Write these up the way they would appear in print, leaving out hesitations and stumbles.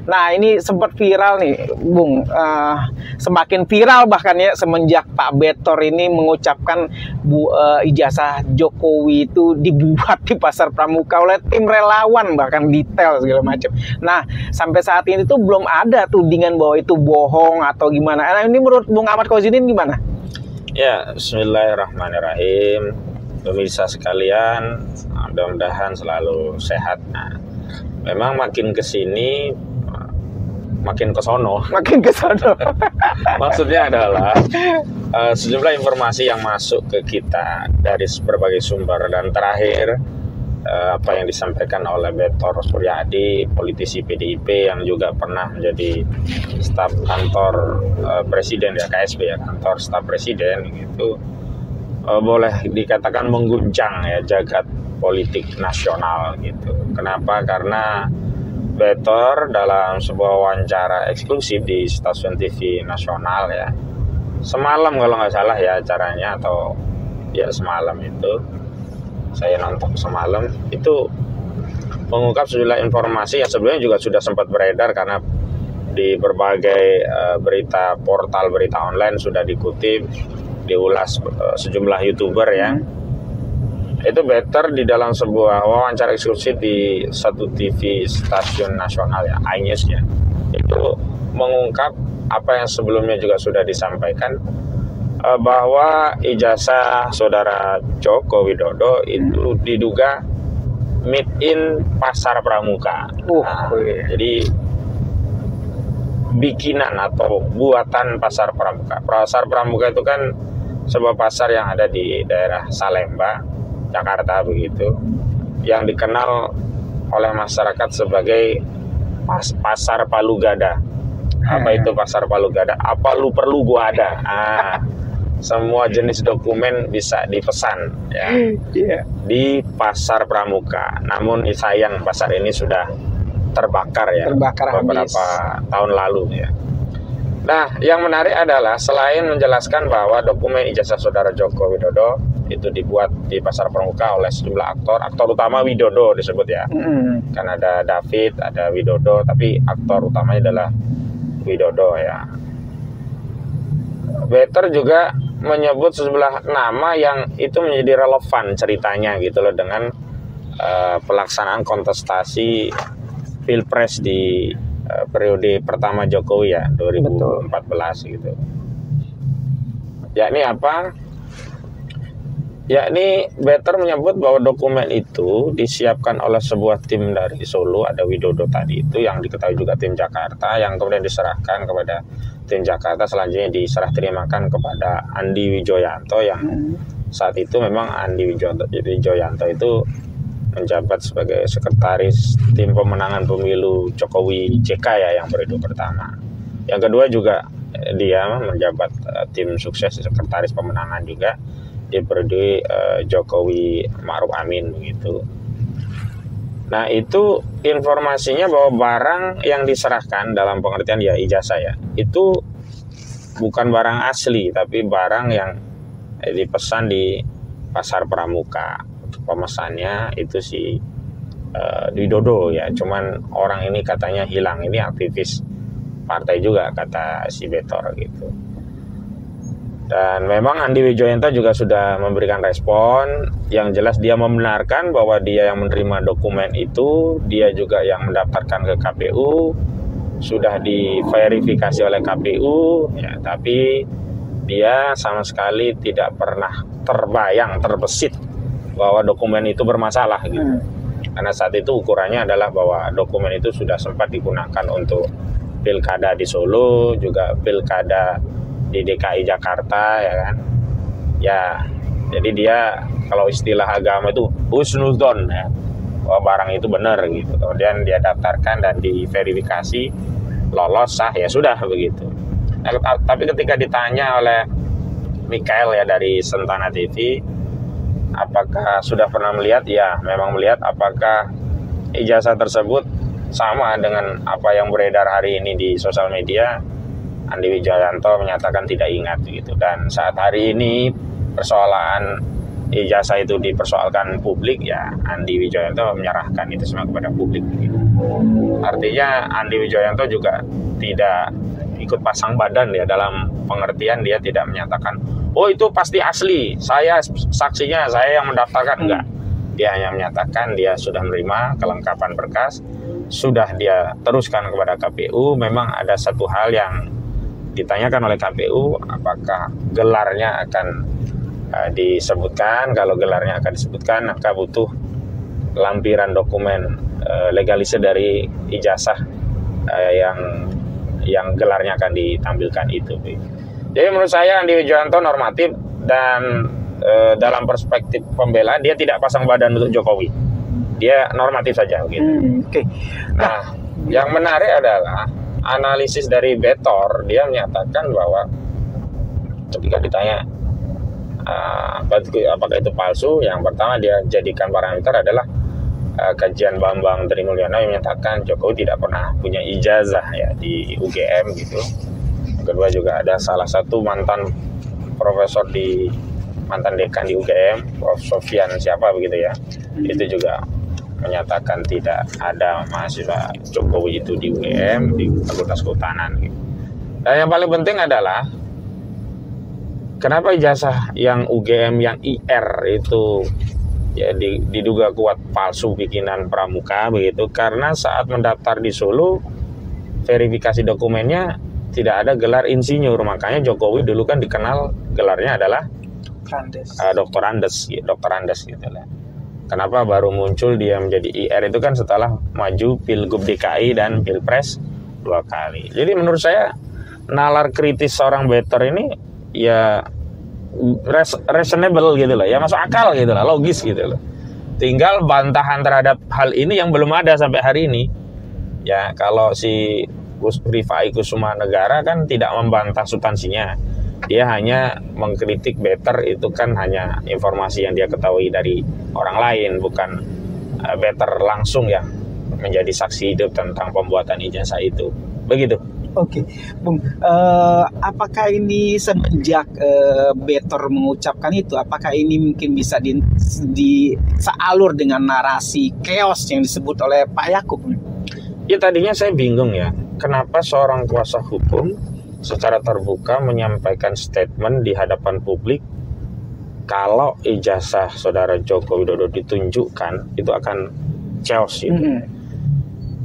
Nah, ini sempat viral nih, Bung. Semakin viral bahkan ya semenjak Pak Betor ini mengucapkan ijazah Jokowi itu dibuat di Pasar Pramuka oleh tim relawan, bahkan detail segala macam. Nah, sampai saat ini tuh belum ada tudingan bahwa itu bohong atau gimana. Nah, ini menurut Bung Ahmad Kozidin gimana? Ya, bismillahirrahmanirrahim. Pemirsa sekalian, mudah-mudahan selalu sehat. Nah, memang makin kesini makin kesono. Maksudnya adalah sejumlah informasi yang masuk ke kita dari berbagai sumber, dan terakhir apa yang disampaikan oleh Betor Suryadi, politisi PDIP yang juga pernah menjadi staf kantor presiden ya, KSP ya, kantor staf presiden gitu, boleh dikatakan mengguncang ya jagat politik nasional gitu. Kenapa? Karena Betor dalam sebuah wawancara eksklusif di stasiun TV nasional ya, semalam kalau nggak salah ya acaranya, atau ya semalam itu saya nonton semalam, itu mengungkap sejumlah informasi yang sebelumnya juga sudah sempat beredar karena di berbagai berita portal berita online sudah dikutip, diulas sejumlah YouTuber ya. Itu Betor di dalam sebuah wawancara eksklusif di satu TV stasiun nasional ya, iNews ya, itu mengungkap apa yang sebelumnya juga sudah disampaikan, bahwa ijazah saudara Joko Widodo itu diduga made in Pasar Pramuka. Jadi bikinan atau buatan Pasar Pramuka. Pasar Pramuka itu kan sebuah pasar yang ada di daerah Salemba, Jakarta begitu, yang dikenal oleh masyarakat sebagai Pasar Palu Gada. Apa itu Pasar Palu Gada? Apa lu perlu gua ada. Semua jenis dokumen bisa dipesan ya, di Pasar Pramuka. Namun sayang pasar ini sudah terbakar ya, beberapa tahun lalu ya. Nah, yang menarik adalah selain menjelaskan bahwa dokumen ijazah saudara Joko Widodo itu dibuat di Pasar Pramuka oleh sejumlah aktor utama Widodo disebut ya. Kan ada David, ada Widodo, tapi aktor utamanya adalah Widodo ya. Betor juga menyebut sejumlah nama yang itu menjadi relevan ceritanya gitu loh dengan pelaksanaan kontestasi Pilpres di periode pertama Jokowi ya, 2014 gitu. Yakni apa? Yakni Betor menyebut bahwa dokumen itu disiapkan oleh sebuah tim dari Solo, ada Widodo tadi itu, yang diketahui juga tim Jakarta, yang kemudian diserahkan kepada tim Jakarta, selanjutnya diserah terimakan kepada Andi Wijoyanto, yang saat itu memang Andi Wijoyanto itu menjabat sebagai sekretaris tim pemenangan pemilu Jokowi JK ya, yang periode pertama. Yang kedua juga dia menjabat tim sukses sekretaris pemenangan juga di periode Jokowi Ma'ruf Amin begitu. Nah, itu informasinya bahwa barang yang diserahkan dalam pengertian ya ijazah ya, itu bukan barang asli, tapi barang yang dipesan di Pasar Pramuka. Pemesannya itu si Widodo ya, cuman orang ini katanya hilang, ini aktivis partai juga kata si Betor gitu. Dan memang Andi Wijoyanto juga sudah memberikan respon yang jelas, dia membenarkan bahwa dia yang menerima dokumen itu, dia juga yang mendaftarkan ke KPU, sudah diverifikasi oleh KPU ya, tapi dia sama sekali tidak pernah terbesit bahwa dokumen itu bermasalah gitu. Karena saat itu ukurannya adalah bahwa dokumen itu sudah sempat digunakan untuk pilkada di Solo, juga pilkada di DKI Jakarta ya kan. Ya, jadi dia kalau istilah agama itu husnudzon ya, bahwa barang itu benar gitu. Kemudian dia daftarkan dan diverifikasi, lolos, sah, ya sudah begitu. Nah, tapi ketika ditanya oleh Mikael ya dari Sentana TV, apakah sudah pernah melihat? Ya, memang melihat. Apakah ijazah tersebut sama dengan apa yang beredar hari ini di sosial media? Andi Wijoyanto menyatakan tidak ingat gitu. Dan saat hari ini persoalan ijazah itu dipersoalkan publik, ya Andi Wijoyanto menyerahkan itu semua kepada publik. Artinya Andi Wijoyanto juga tidak ikut pasang badan ya, dalam pengertian dia tidak menyatakan, oh itu pasti asli, saya saksinya, saya yang mendaftarkan. Enggak. Dia hanya menyatakan dia sudah menerima kelengkapan berkas, sudah dia teruskan kepada KPU. Memang ada satu hal yang ditanyakan oleh KPU, apakah gelarnya akan disebutkan. Kalau gelarnya akan disebutkan, maka butuh lampiran dokumen legalisir dari ijazah yang gelarnya akan ditampilkan itu. Jadi menurut saya Andi Wijoyanto normatif, dan dalam perspektif pembelaan dia tidak pasang badan untuk Jokowi, dia normatif saja gitu. Oke. Nah, yang menarik adalah analisis dari Betor. Dia menyatakan bahwa ketika ditanya apakah itu palsu, yang pertama dia jadikan parameter adalah kajian Bambang Trimulyono yang menyatakan Jokowi tidak pernah punya ijazah ya di UGM gitu. Kedua juga ada salah satu mantan profesor mantan dekan di UGM, Prof. Sofian siapa begitu ya, itu juga menyatakan tidak ada mahasiswa Jokowi itu di UGM, di Fakultas Kehutanan gitu. Dan yang paling penting adalah kenapa ijazah yang UGM yang IR itu ya diduga kuat palsu bikinan Pramuka begitu, karena saat mendaftar di Solo verifikasi dokumennya tidak ada gelar insinyur. Makanya Jokowi dulu kan dikenal gelarnya adalah Dr. Andes gitu lah. Kenapa baru muncul dia menjadi IR itu kan setelah maju Pilgub DKI dan Pilpres 2 kali. Jadi menurut saya nalar kritis seorang Betor ini ya reasonable gitu loh, ya masuk akal gitu lah, logis gitu loh. Tinggal bantahan terhadap hal ini yang belum ada sampai hari ini. Ya kalau si Rifai Kusuma Negara kan tidak membantah substansinya. Dia hanya mengkritik Betor, itu kan hanya informasi yang dia ketahui dari orang lain, bukan Betor langsung yang menjadi saksi hidup tentang pembuatan ijazah itu. Begitu. Oke, Bung, apakah ini semenjak Betor mengucapkan itu, apakah ini mungkin bisa sealur dengan narasi chaos yang disebut oleh Pak Yakub? Ya tadinya saya bingung ya, kenapa seorang kuasa hukum secara terbuka menyampaikan statement di hadapan publik kalau ijazah saudara Joko Widodo ditunjukkan itu akan chaos gitu.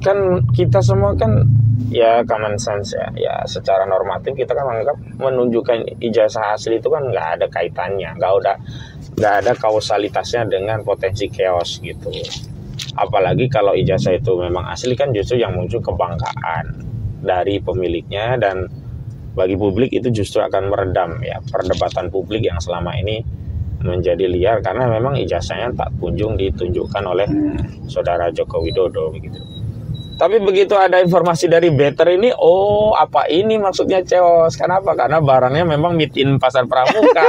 Kan kita semua kan ya common sense ya secara normatif kita kan menganggap menunjukkan ijazah asli itu kan nggak ada kaitannya, nggak ada kausalitasnya dengan potensi chaos gitu. Apalagi kalau ijazah itu memang asli, kan justru yang muncul kebanggaan dari pemiliknya, dan bagi publik itu justru akan meredam ya perdebatan publik yang selama ini menjadi liar karena memang ijazahnya tak kunjung ditunjukkan oleh saudara Joko Widodo begitu. Tapi begitu ada informasi dari Betor ini, oh apa ini maksudnya chaos? Kenapa? Karena barangnya memang meet in Pasar Pramuka.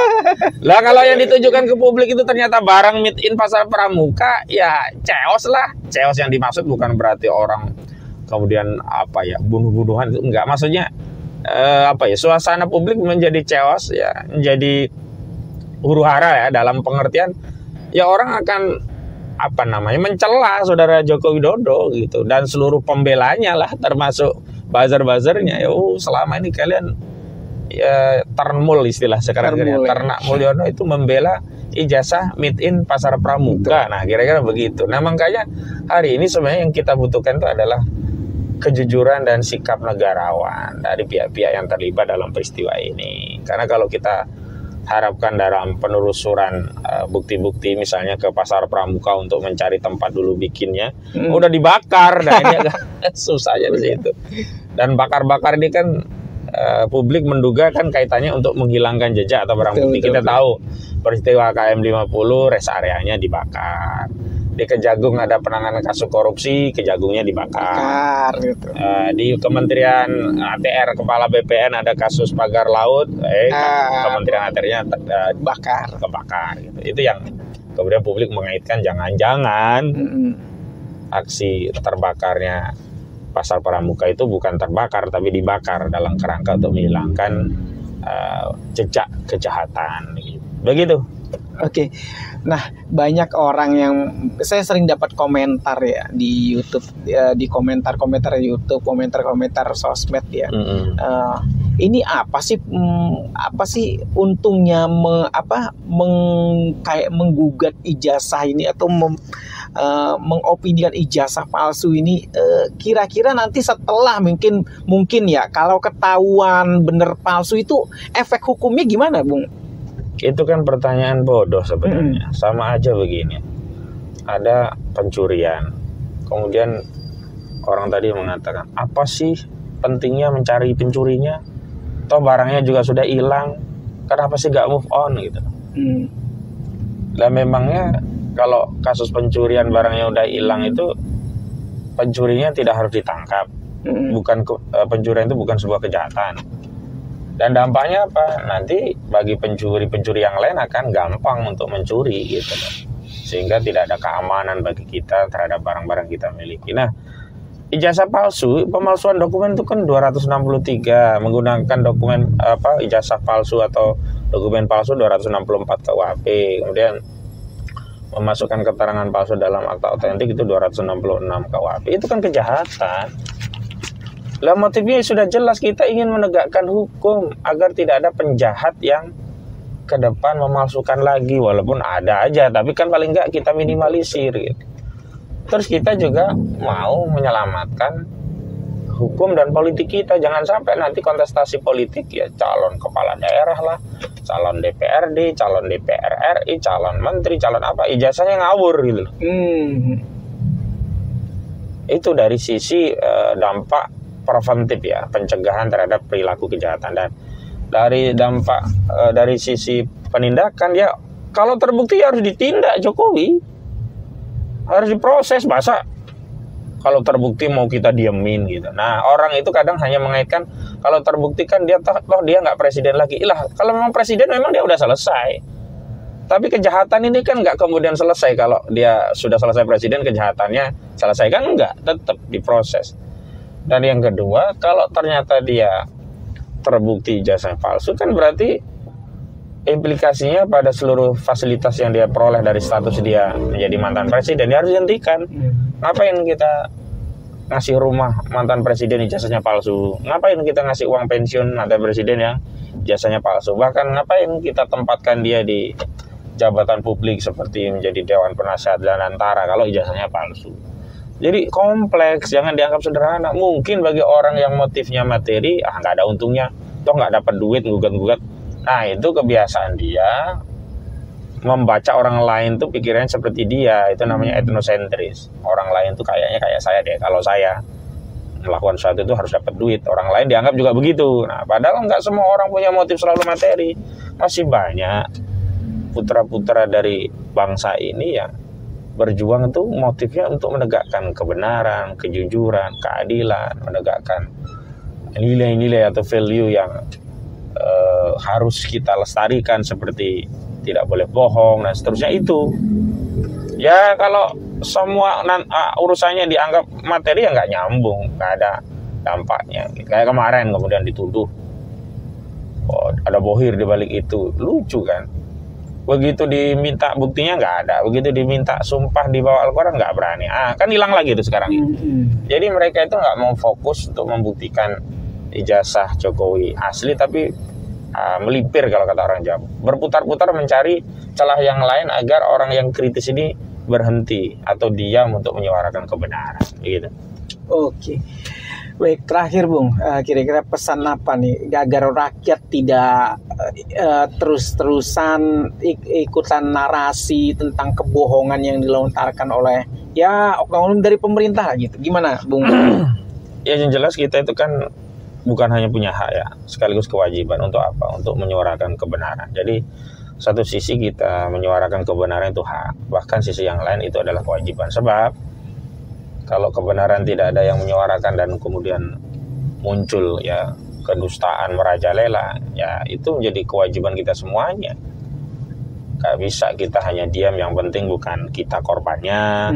Lah kalau yang ditunjukkan ke publik itu ternyata barang meet in Pasar Pramuka, ya chaos lah. Chaos yang dimaksud bukan berarti orang kemudian apa ya bunuh-bunuhan, itu enggak. Maksudnya suasana publik menjadi chaos ya, menjadi huru-hara ya, dalam pengertian ya orang akan mencela saudara Joko Widodo gitu, dan seluruh pembelanya lah, termasuk buzzer-buzzernya. Selama ini kalian ya ternmul istilah sekarang ya. Ternak Mulyono itu membela ijazah meet in Pasar Pramuka. Nah kira-kira begitu. Nah makanya hari ini sebenarnya yang kita butuhkan itu adalah kejujuran dan sikap negarawan dari pihak-pihak yang terlibat dalam peristiwa ini. Karena kalau kita harapkan dalam penelusuran bukti-bukti misalnya ke Pasar Pramuka untuk mencari tempat dulu bikinnya, udah dibakar. Nah ini agak susah aja di situ. Dan bakar-bakar ini kan publik menduga kan kaitannya untuk menghilangkan jejak atau barang bukti. Kita tahu peristiwa KM 50 rest areanya dibakar. Di Kejagung ada penanganan kasus korupsi, Kejagungnya dibakar. Di Kementerian ATR Kepala BPN ada kasus pagar laut, Kementerian ATR-nya kebakar. Gitu. Itu yang kemudian publik mengaitkan jangan-jangan aksi terbakarnya Pasar Pramuka itu bukan terbakar tapi dibakar dalam kerangka untuk menghilangkan jejak kejahatan. Begitu. Oke. Nah, banyak orang yang saya sering dapat komentar ya di YouTube, di komentar-komentar YouTube, komentar-komentar sosmed ya. Ini apa sih untungnya kayak menggugat ijazah ini atau mengopinikan ijazah palsu ini, kira-kira nanti setelah mungkin ya kalau ketahuan bener palsu itu efek hukumnya gimana, Bung? Itu kan pertanyaan bodoh sebenarnya. Sama aja begini. Ada pencurian. Kemudian orang tadi mengatakan, apa sih pentingnya mencari pencurinya? Toh barangnya juga sudah hilang. Kenapa sih gak move on gitu? Lah memangnya kalau kasus pencurian barangnya udah hilang itu, pencurinya tidak harus ditangkap. Pencurian itu bukan sebuah kejahatan. Dan dampaknya apa? Nanti bagi pencuri-pencuri yang lain akan gampang untuk mencuri gitu loh. Sehingga tidak ada keamanan bagi kita terhadap barang-barang kita miliki. Nah, ijazah palsu, pemalsuan dokumen itu kan 263, menggunakan dokumen ijazah palsu atau dokumen palsu 264 KUHP. Kemudian memasukkan keterangan palsu dalam akta otentik itu 266 KUHP. Itu kan kejahatan. Lah motifnya sudah jelas, kita ingin menegakkan hukum agar tidak ada penjahat yang ke depan memalsukan lagi, walaupun ada aja, tapi kan paling enggak kita minimalisir gitu. Terus kita juga mau menyelamatkan hukum dan politik kita, jangan sampai nanti kontestasi politik ya calon kepala daerah lah, calon DPRD, calon DPR RI, calon menteri, calon apa, ijazahnya ngawur gitu. Itu dari sisi dampak preventif ya, pencegahan terhadap perilaku kejahatan. Dan dari dampak dari sisi penindakan ya, kalau terbukti ya harus ditindak. Jokowi harus diproses, masa kalau terbukti mau kita diemin gitu. Nah, orang itu kadang hanya mengaitkan kalau terbukti kan dia dia nggak presiden lagi. Ilah, kalau memang presiden memang dia udah selesai. Tapi kejahatan ini kan nggak kemudian selesai kalau dia sudah selesai presiden, kejahatannya selesai kan enggak, tetap diproses. Dan yang kedua, kalau ternyata dia terbukti ijazah palsu, kan berarti implikasinya pada seluruh fasilitas yang dia peroleh dari status dia menjadi mantan presiden, dia harus dihentikan. Ngapain kita ngasih rumah mantan presiden ijazahnya palsu? Ngapain kita ngasih uang pensiun mantan presiden yang ijazahnya palsu? Bahkan ngapain kita tempatkan dia di jabatan publik seperti menjadi Dewan Penasihat dan Antara kalau ijazahnya palsu? Jadi kompleks, jangan dianggap sederhana. Mungkin bagi orang yang motifnya materi, nggak ada untungnya, toh nggak dapat duit, gugat-gugat. Nah, itu kebiasaan dia membaca orang lain tuh pikirannya seperti dia. Itu namanya etnosentris. Orang lain tuh kayaknya kayak saya deh. Kalau saya melakukan sesuatu itu harus dapat duit. Orang lain dianggap juga begitu. Nah, padahal nggak semua orang punya motif selalu materi. Masih banyak putra-putra dari bangsa ini yang berjuang itu motifnya untuk menegakkan kebenaran, kejujuran, keadilan, menegakkan nilai-nilai atau value yang harus kita lestarikan seperti tidak boleh bohong dan seterusnya itu. Ya kalau semua urusannya dianggap materi ya nggak nyambung, nggak ada dampaknya. Kayak kemarin kemudian dituduh ada bohir di balik itu, lucu kan? Begitu diminta buktinya nggak ada, begitu diminta sumpah di bawah Al-Quran nggak berani. Kan hilang lagi itu sekarang. Jadi mereka itu nggak mau fokus untuk membuktikan ijazah Jokowi asli, tapi melipir kalau kata orang Jawa, berputar-putar mencari celah yang lain agar orang yang kritis ini berhenti atau diam untuk menyuarakan kebenaran. Gitu. Oke. Baik, terakhir Bung, kira-kira pesan apa nih agar rakyat tidak terus-terusan ikutan narasi tentang kebohongan yang dilontarkan oleh oknum dari pemerintah gitu. Gimana Bung? Ya yang jelas kita itu kan bukan hanya punya hak ya, sekaligus kewajiban untuk apa? Untuk menyuarakan kebenaran. Jadi satu sisi kita menyuarakan kebenaran itu hak, bahkan sisi yang lain itu adalah kewajiban. Sebab kalau kebenaran tidak ada yang menyuarakan dan kemudian muncul ya kedustaan merajalela, ya itu menjadi kewajiban kita semuanya. Gak bisa kita hanya diam, yang penting bukan kita korbannya,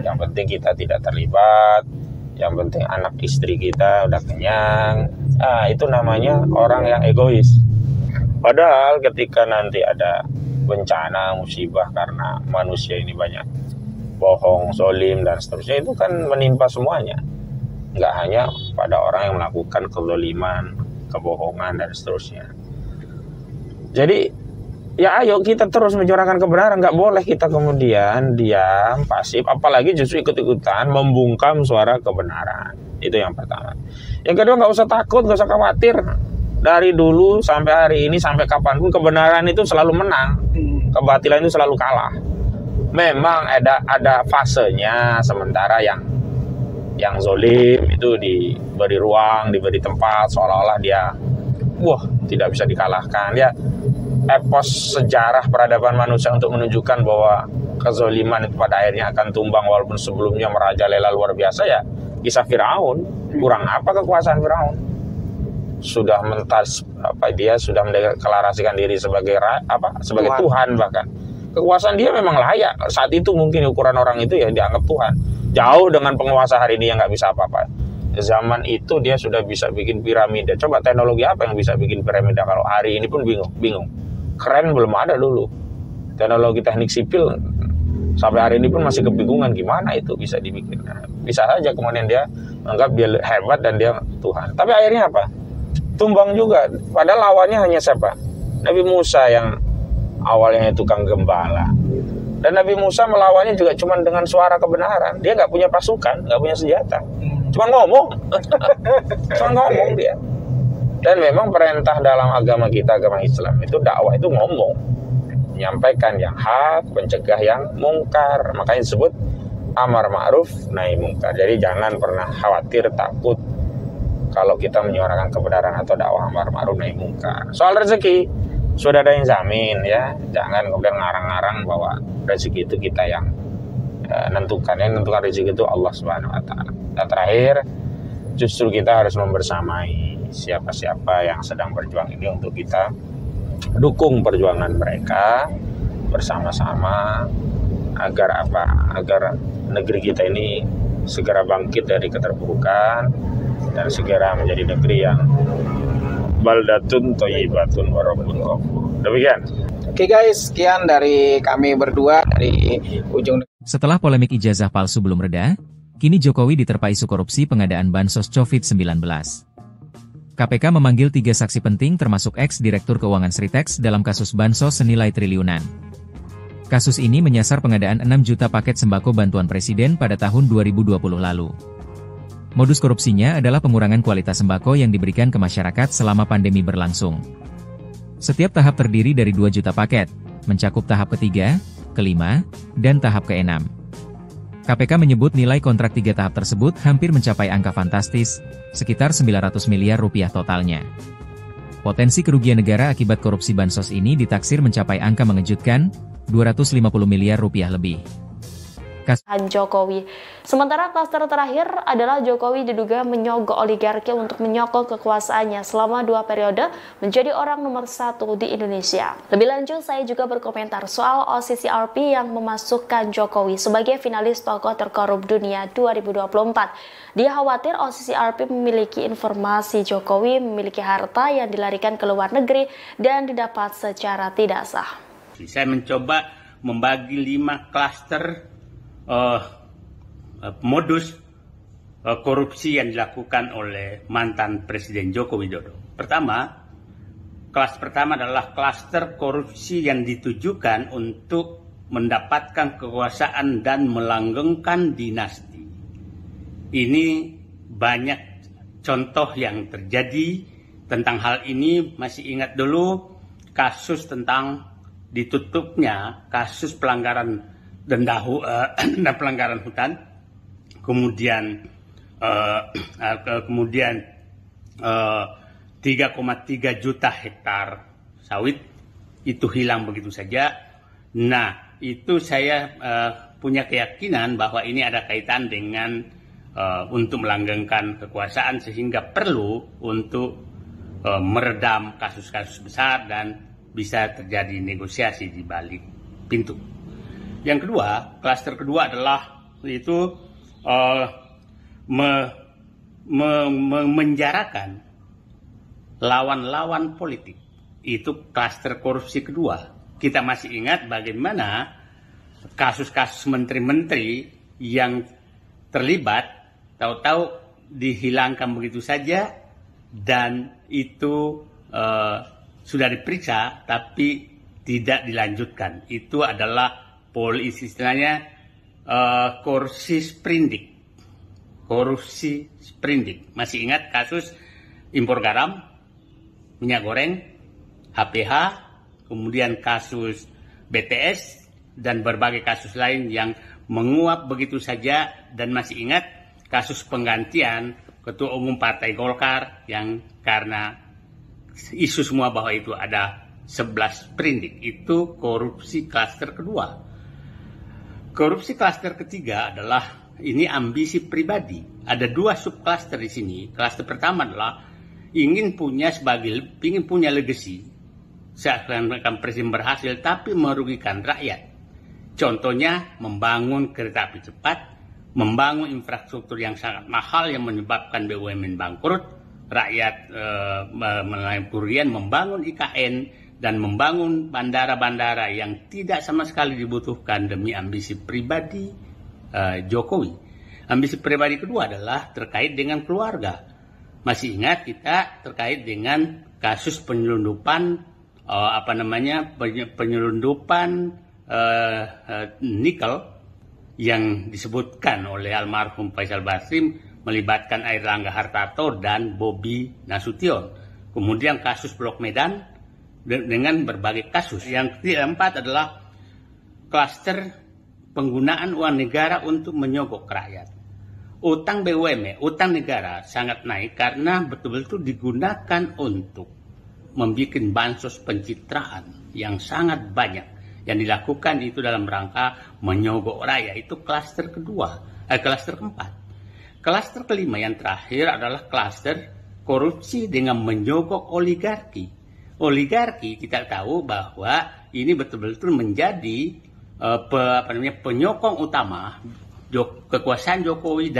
yang penting kita tidak terlibat, yang penting anak istri kita udah kenyang. Itu namanya orang yang egois. Padahal ketika nanti ada bencana, musibah karena manusia ini banyak bohong, zolim, dan seterusnya, itu kan menimpa semuanya. Nggak hanya pada orang yang melakukan kezoliman, kebohongan, dan seterusnya. Jadi, ya ayo kita terus menyuarakan kebenaran. Nggak boleh kita kemudian diam, pasif, apalagi justru ikut-ikutan membungkam suara kebenaran. Itu yang pertama. Yang kedua, nggak usah takut, nggak usah khawatir. Dari dulu sampai hari ini, sampai kapanpun, kebenaran itu selalu menang. Kebatilan itu selalu kalah. Memang ada fasenya sementara yang zolim itu diberi ruang, diberi tempat, seolah-olah dia tidak bisa dikalahkan. Ya, epos sejarah peradaban manusia untuk menunjukkan bahwa kezoliman itu pada akhirnya akan tumbang, walaupun sebelumnya merajalela luar biasa, ya kisah Firaun. Kurang apa kekuasaan Firaun? Sudah sudah mendeklarasikan diri sebagai Tuhan bahkan. Kekuasaan dia memang layak. Saat itu mungkin ukuran orang itu ya dianggap Tuhan. Jauh dengan penguasa hari ini yang nggak bisa apa-apa. Zaman itu dia sudah bisa bikin piramida. Coba teknologi apa yang bisa bikin piramida? Kalau hari ini pun bingung. Keren belum ada dulu. Teknologi teknik sipil sampai hari ini pun masih kebingungan gimana itu bisa dibikin. Bisa saja kemudian dia menganggap dia hebat dan dia Tuhan. Tapi akhirnya apa? Tumbang juga. Padahal lawannya hanya siapa? Nabi Musa yang awalnya tukang gembala. Dan Nabi Musa melawannya juga cuma dengan suara kebenaran. Dia nggak punya pasukan, nggak punya senjata. Cuma ngomong. Cuma ngomong dia. Dan memang perintah dalam agama kita, agama Islam, itu dakwah itu ngomong. Menyampaikan yang hak, mencegah yang mungkar. Makanya disebut amar ma'ruf, nahi mungkar. Jadi jangan pernah khawatir, takut kalau kita menyuarakan kebenaran atau dakwah amar ma'ruf nahi mungkar. Soal rezeki sudah ada yang jamin ya. Jangan kemudian ngarang-ngarang bahwa rezeki itu kita yang nentukan. Yang nentukan rezeki itu Allah Subhanahu wa taala. Dan terakhir, justru kita harus membersamai siapa-siapa yang sedang berjuang ini untuk kita dukung perjuangan mereka bersama-sama agar negeri kita ini segera bangkit dari keterpurukan dan segera menjadi negeri yang baldatun thayyibatun wa rabbun ghafur. Demikian. Oke guys, sekian dari kami berdua dari ujung. Setelah polemik ijazah palsu belum reda, kini Jokowi diterpa isu korupsi pengadaan bansos COVID-19. KPK memanggil 3 saksi penting termasuk ex-direktur keuangan Sritex dalam kasus bansos senilai triliunan. Kasus ini menyasar pengadaan 6 juta paket sembako bantuan Presiden pada tahun 2020 lalu. Modus korupsinya adalah pengurangan kualitas sembako yang diberikan ke masyarakat selama pandemi berlangsung. Setiap tahap terdiri dari 2 juta paket, mencakup tahap ketiga, kelima, dan tahap keenam. KPK menyebut nilai kontrak 3 tahap tersebut hampir mencapai angka fantastis, sekitar 900 miliar rupiah totalnya. Potensi kerugian negara akibat korupsi bansos ini ditaksir mencapai angka mengejutkan, 250 miliar rupiah lebih. Jokowi. Sementara klaster terakhir adalah Jokowi diduga menyogok oligarki untuk menyokong kekuasaannya selama 2 periode menjadi orang nomor 1 di Indonesia. Lebih lanjut, saya juga berkomentar soal OCCRP yang memasukkan Jokowi sebagai finalis tokoh terkorup dunia 2024. Dia khawatir OCCRP memiliki informasi Jokowi memiliki harta yang dilarikan ke luar negeri dan didapat secara tidak sah. Saya mencoba membagi 5 klaster modus korupsi yang dilakukan oleh mantan Presiden Joko Widodo. Kelas pertama adalah klaster korupsi yang ditujukan untuk mendapatkan kekuasaan dan melanggengkan dinasti. Ini banyak contoh yang terjadi tentang hal ini. Masih ingat dulu kasus tentang ditutupnya kasus pelanggaran dan pelanggaran hutan, kemudian 3,3 juta hektar sawit itu hilang begitu saja. Nah, itu saya punya keyakinan bahwa ini ada kaitan dengan untuk melanggengkan kekuasaan, sehingga perlu untuk meredam kasus-kasus besar dan bisa terjadi negosiasi di balik pintu. Yang kedua, klaster kedua adalah itu menjarakan lawan-lawan politik. Itu klaster korupsi kedua. kita masih ingat bagaimana kasus-kasus menteri-menteri yang terlibat tahu-tahu dihilangkan begitu saja, dan itu sudah diperiksa tapi tidak dilanjutkan. Itu adalah istilahnya korupsi sprindik. Masih ingat kasus impor garam, minyak goreng, HPH, kemudian kasus BTS, dan berbagai kasus lain yang menguap begitu saja. Dan masih ingat kasus penggantian Ketua Umum Partai Golkar yang karena isu semua bahwa itu ada 11 sprindik. Itu korupsi klaster kedua. Korupsi klaster ketiga adalah ini ambisi pribadi. Ada 2 subklaster di sini. Klaster pertama adalah ingin punya legacy. Seakan-akan presiden berhasil tapi merugikan rakyat. Contohnya membangun kereta api cepat, membangun infrastruktur yang sangat mahal yang menyebabkan BUMN bangkrut, rakyat mengalami kerugian, membangun IKN, dan membangun bandara-bandara yang tidak sama sekali dibutuhkan demi ambisi pribadi Jokowi. Ambisi pribadi kedua adalah terkait dengan keluarga. Masih ingat kita terkait dengan kasus penyelundupan penyelundupan nikel yang disebutkan oleh almarhum Faisal Basri melibatkan Airlangga Hartarto dan Bobi Nasution. Kemudian kasus Blok Medan dengan berbagai kasus. Yang keempat adalah klaster penggunaan uang negara untuk menyogok rakyat. Utang BUMN, utang negara sangat naik karena betul-betul digunakan untuk membuat bansos pencitraan yang sangat banyak. Yang dilakukan itu dalam rangka menyogok rakyat. Itu klaster keempat. Klaster kelima yang terakhir adalah klaster korupsi dengan menyogok oligarki. Oligarki kita tahu bahwa ini betul-betul menjadi penyokong utama kekuasaan Jokowi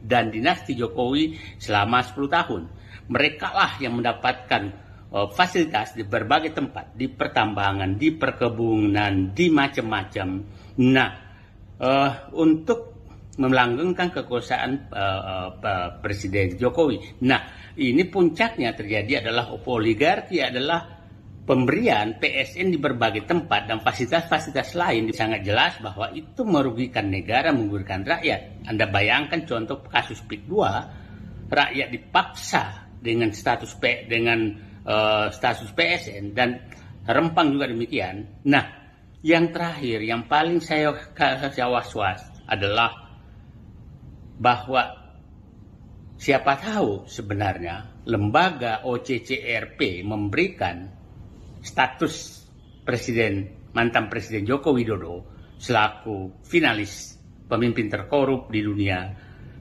dan dinasti Jokowi selama 10 tahun. Mereka lah yang mendapatkan fasilitas di berbagai tempat, di pertambangan, di perkebunan, di macam-macam. Nah, untuk melanggengkan kekuasaan Presiden Jokowi. Nah, ini puncaknya terjadi adalah oligarki adalah pemberian PSN di berbagai tempat dan fasilitas-fasilitas lain. Sangat jelas bahwa itu merugikan negara, merugikan rakyat. Anda bayangkan contoh kasus PIK 2, rakyat dipaksa dengan status PSN dan Rempang juga demikian. Nah, yang terakhir, yang paling saya was-was adalah bahwa siapa tahu sebenarnya lembaga OCCRP memberikan status mantan Presiden Joko Widodo selaku finalis pemimpin terkorup di dunia.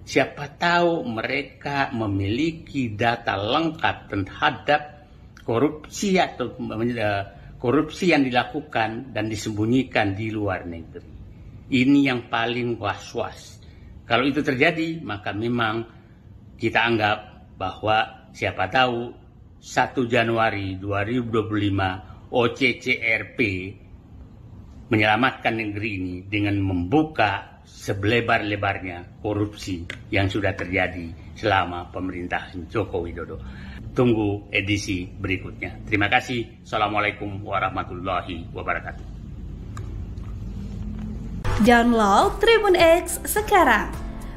Siapa tahu mereka memiliki data lengkap terhadap korupsi atau korupsi yang dilakukan dan disembunyikan di luar negeri. Ini yang paling was-was. Kalau itu terjadi, maka memang kita anggap bahwa siapa tahu 1 Januari 2025 OCCRP menyelamatkan negeri ini dengan membuka selebar-lebarnya korupsi yang sudah terjadi selama pemerintahan Joko Widodo. Tunggu edisi berikutnya. Terima kasih. Assalamualaikum warahmatullahi wabarakatuh. Download Tribun X sekarang.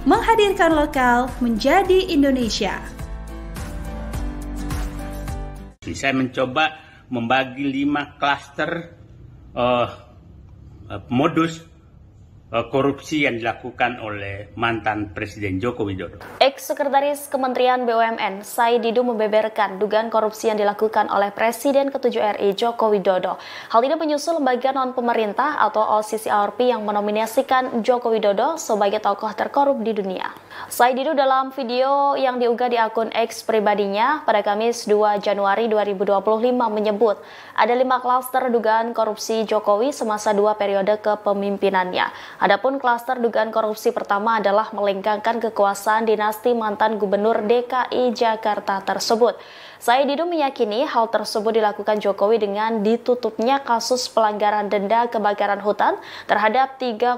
Menghadirkan lokal menjadi Indonesia. Saya mencoba membagi 5 klaster modus korupsi yang dilakukan oleh mantan Presiden Joko Widodo. Ex-Sekretaris Kementerian BUMN Said Didu membeberkan dugaan korupsi yang dilakukan oleh Presiden ke-7 RI Joko Widodo. Hal ini menyusul lembaga non-pemerintah atau OCCRP yang menominasikan Joko Widodo sebagai tokoh terkorup di dunia. Said Didu dalam video yang diunggah di akun X pribadinya pada Kamis 2 Januari 2025 menyebut ada 5 klaster dugaan korupsi Jokowi semasa 2 periode kepemimpinannya. Adapun klaster dugaan korupsi pertama adalah melengkangkan kekuasaan dinasti dinasti mantan Gubernur DKI Jakarta tersebut. Said Didu meyakini hal tersebut dilakukan Jokowi dengan ditutupnya kasus pelanggaran denda kebakaran hutan terhadap 3,3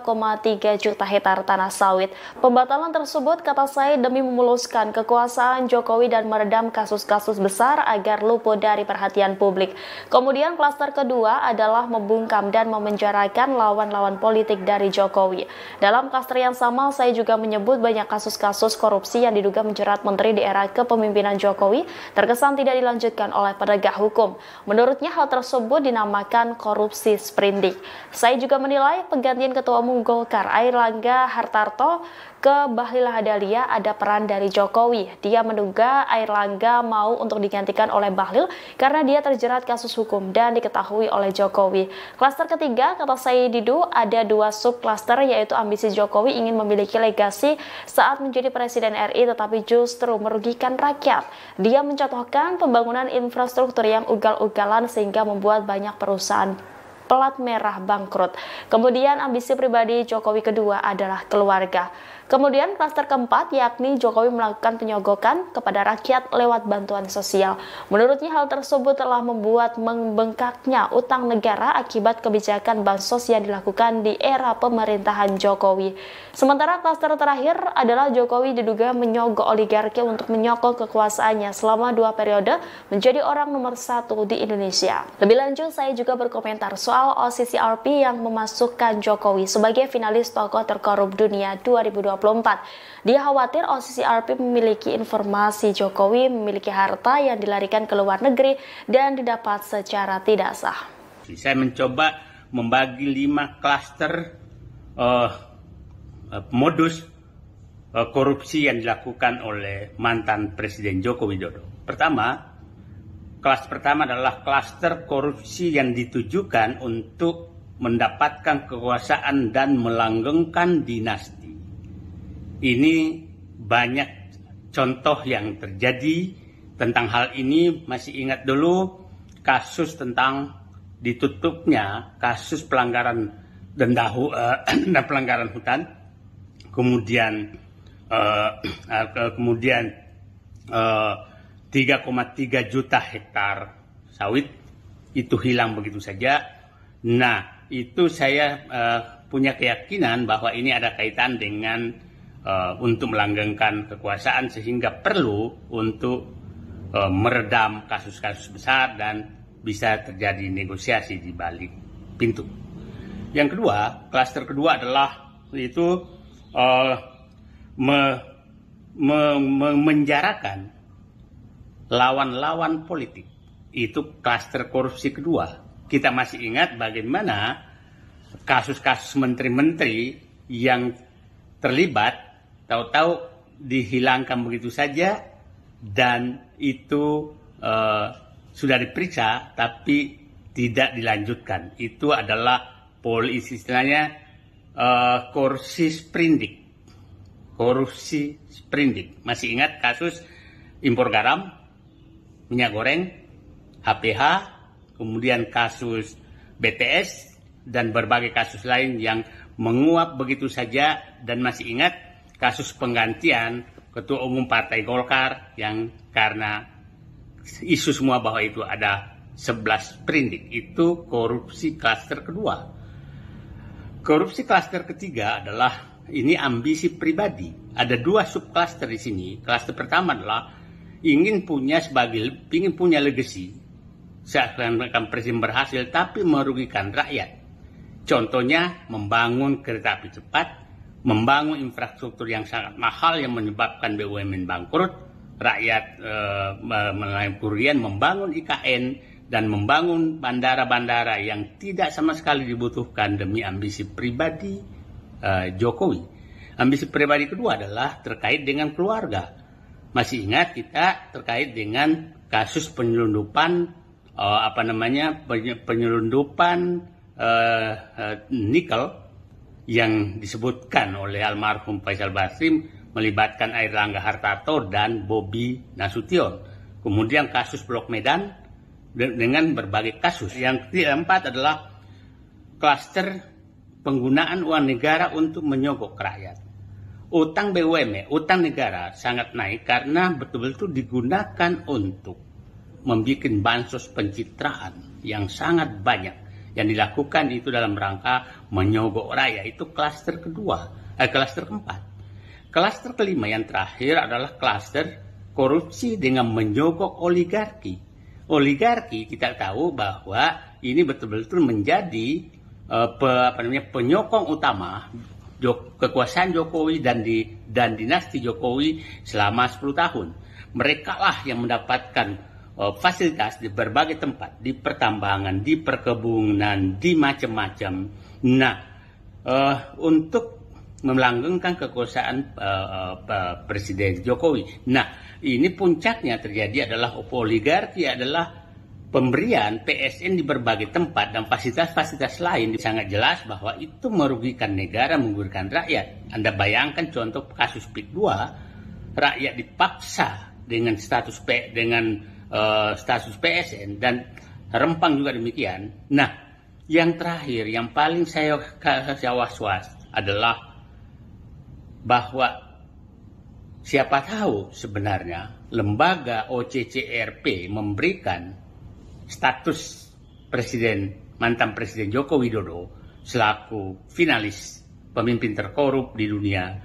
juta hektar tanah sawit. Pembatalan tersebut, kata Said, demi memuluskan kekuasaan Jokowi dan meredam kasus-kasus besar agar luput dari perhatian publik. Kemudian klaster kedua adalah membungkam dan memenjarakan lawan-lawan politik dari Jokowi. Dalam klaster yang sama, Said juga menyebut banyak kasus-kasus korupsi yang diduga menjerat menteri di era kepemimpinan Jokowi terkesan tidak dilanjutkan oleh penegak hukum. Menurutnya hal tersebut dinamakan korupsi sprindik. Saya juga menilai penggantian Ketua Umum Golkar Airlangga Hartarto ke Bahlil Lahadalia ada peran dari Jokowi. Dia menduga Airlangga mau untuk digantikan oleh Bahlil karena dia terjerat kasus hukum dan diketahui oleh Jokowi. Klaster ketiga, kata Said Didu, ada dua subklaster, yaitu ambisi Jokowi ingin memiliki legasi saat menjadi Presiden RI tetapi justru merugikan rakyat. Dia mencontohkan pembangunan infrastruktur yang ugal-ugalan sehingga membuat banyak perusahaan pelat merah bangkrut. Kemudian ambisi pribadi Jokowi kedua adalah keluarga. Kemudian klaster keempat, yakni Jokowi melakukan penyogokan kepada rakyat lewat bantuan sosial. Menurutnya hal tersebut telah membuat membengkaknya utang negara akibat kebijakan bansos yang dilakukan di era pemerintahan Jokowi. Sementara klaster terakhir adalah Jokowi diduga menyogok oligarki untuk menyokong kekuasaannya selama 2 periode menjadi orang nomor 1 di Indonesia. Lebih lanjut, saya juga berkomentar soal OCCRP yang memasukkan Jokowi sebagai finalis tokoh terkorup dunia 2024. Dia khawatir OCCRP memiliki informasi Jokowi memiliki harta yang dilarikan ke luar negeri dan didapat secara tidak sah. Saya mencoba membagi 5 klaster modus korupsi yang dilakukan oleh mantan Presiden Joko Widodo. Kelas pertama adalah klaster korupsi yang ditujukan untuk mendapatkan kekuasaan dan melanggengkan dinasti. Ini banyak contoh yang terjadi tentang hal ini. Masih ingat dulu kasus tentang ditutupnya kasus pelanggaran denda pelanggaran hutan, kemudian 3,3 juta hektar sawit itu hilang begitu saja. Nah, itu saya punya keyakinan bahwa ini ada kaitan dengan untuk melanggengkan kekuasaan sehingga perlu untuk meredam kasus-kasus besar dan bisa terjadi negosiasi di balik pintu. Yang kedua, klaster kedua adalah itu menjarakan lawan-lawan politik. Itu klaster korupsi kedua. Kita masih ingat bagaimana kasus-kasus menteri-menteri yang terlibat tahu-tahu dihilangkan begitu saja dan itu sudah diperiksa tapi tidak dilanjutkan. Itu adalah istilahnya korupsi sprindik. Korupsi sprindik. Masih ingat kasus impor garam, minyak goreng, HPH, kemudian kasus BTS dan berbagai kasus lain yang menguap begitu saja, dan masih ingat kasus penggantian Ketua Umum Partai Golkar yang karena isu semua bahwa itu ada 11 sprindik. Itu korupsi klaster kedua. Korupsi klaster ketiga adalah ini ambisi pribadi. Ada 2 subklaster di sini. Klaster pertama adalah ingin punya legacy. Seakan-akan presiden berhasil tapi merugikan rakyat. Contohnya membangun kereta api cepat, membangun infrastruktur yang sangat mahal yang menyebabkan BUMN bangkrut, rakyat mengalami kerugian, membangun IKN, dan membangun bandara-bandara yang tidak sama sekali dibutuhkan demi ambisi pribadi Jokowi. Ambisi pribadi kedua adalah terkait dengan keluarga. Masih ingat kita terkait dengan kasus penyelundupan nikel yang disebutkan oleh almarhum Faisal Basri melibatkan Airlangga Hartarto dan Bobi Nasution. Kemudian kasus Blok Medan dengan berbagai kasus. Yang keempat adalah klaster penggunaan uang negara untuk menyogok rakyat. utang BUMN, utang negara sangat naik karena betul-betul digunakan untuk membuat bansos pencitraan yang sangat banyak yang dilakukan itu dalam rangka menyogok rakyat. Itu klaster keempat. Klaster kelima yang terakhir adalah klaster korupsi dengan menyogok oligarki. Oligarki kita tahu bahwa ini betul-betul menjadi penyokong utama kekuasaan Jokowi dan dinasti Jokowi selama 10 tahun. Mereka lah yang mendapatkan fasilitas di berbagai tempat, di pertambangan, di perkebunan, di macam-macam. Nah, untuk melanggengkan kekuasaan Presiden Jokowi. Nah, ini puncaknya terjadi adalah oligarki adalah pemberian PSN di berbagai tempat dan fasilitas-fasilitas lain. Sangat jelas bahwa itu merugikan negara, merugikan rakyat. Anda bayangkan contoh kasus PIK 2, rakyat dipaksa dengan status PSN dan Rempang juga demikian. Nah, yang terakhir, yang paling saya was-was adalah bahwa siapa tahu sebenarnya lembaga OCCRP memberikan status mantan Presiden Joko Widodo selaku finalis pemimpin terkorup di dunia.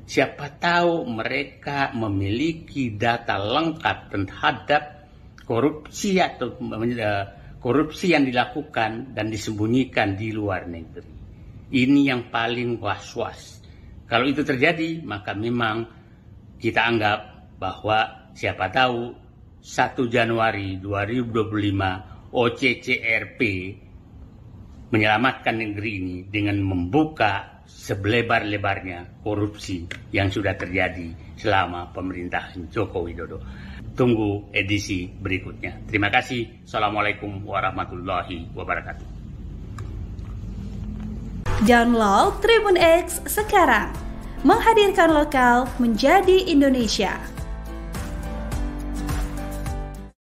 Siapa tahu mereka memiliki data lengkap terhadap korupsi atau korupsi yang dilakukan dan disembunyikan di luar negeri. Ini yang paling was-was. Kalau itu terjadi, maka memang kita anggap bahwa siapa tahu 1 Januari 2025 OCCRP menyelamatkan negeri ini dengan membuka selebar-lebarnya korupsi yang sudah terjadi selama pemerintahan Joko Widodo. Tunggu edisi berikutnya. Terima kasih. Assalamualaikum warahmatullahi wabarakatuh. Download Tribun X sekarang, menghadirkan lokal menjadi Indonesia.